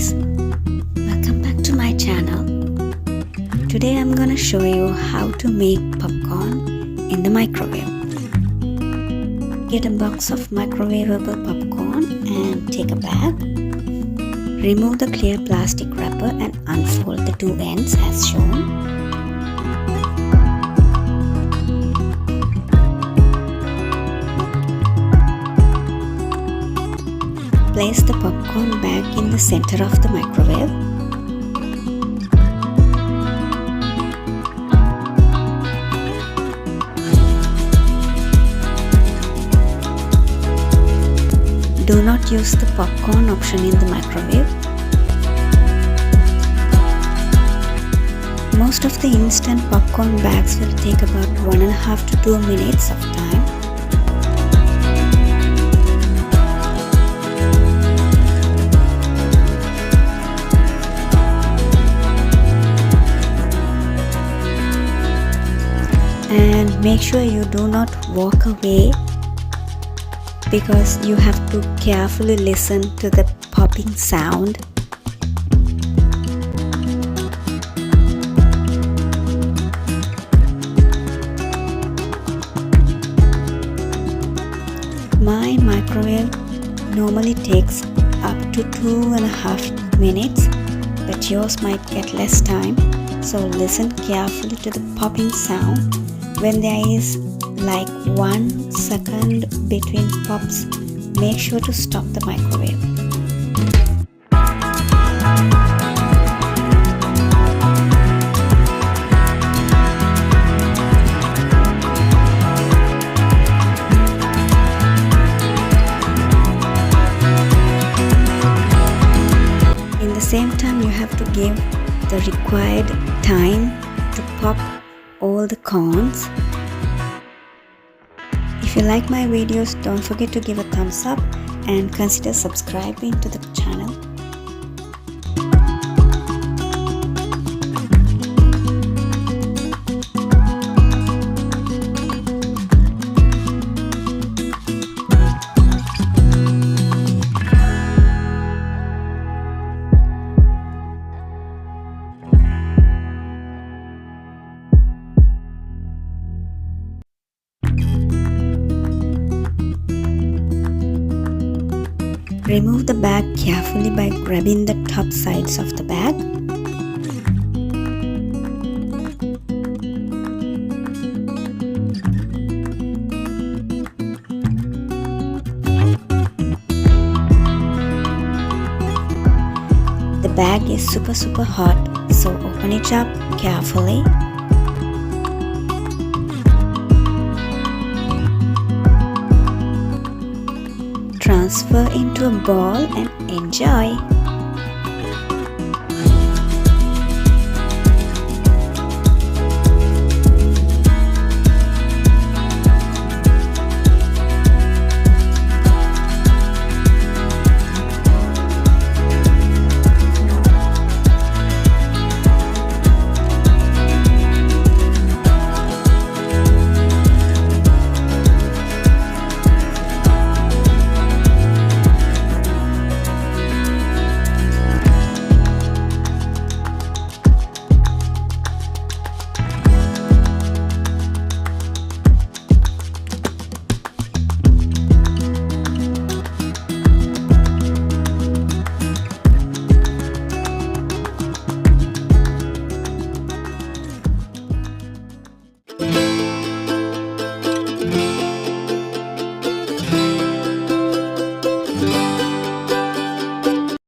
guys, welcome back to my channel. Today I'm gonna show you how to make popcorn in the microwave. Get a box of microwavable popcorn and take a bag. Remove the clear plastic wrapper and unfold the two ends as shown. Place the popcorn bag in the center of the microwave. Do not use the popcorn option in the microwave. Most of the instant popcorn bags will take about 1.5 to 2 minutes of time. And make sure you do not walk away, because you have to carefully listen to the popping sound. My microwave normally takes up to 2.5 minutes, but yours might get less time, so listen carefully to the popping sound. When there is like 1 second between pops, make sure to stop the microwave. In the same time, you have to give the required time to pop all the corns. If you like my videos, don't forget to give a thumbs up and consider subscribing to the channel. Remove the bag carefully by grabbing the top sides of the bag. The bag is super hot, so open it up carefully. Transfer into a bowl and enjoy.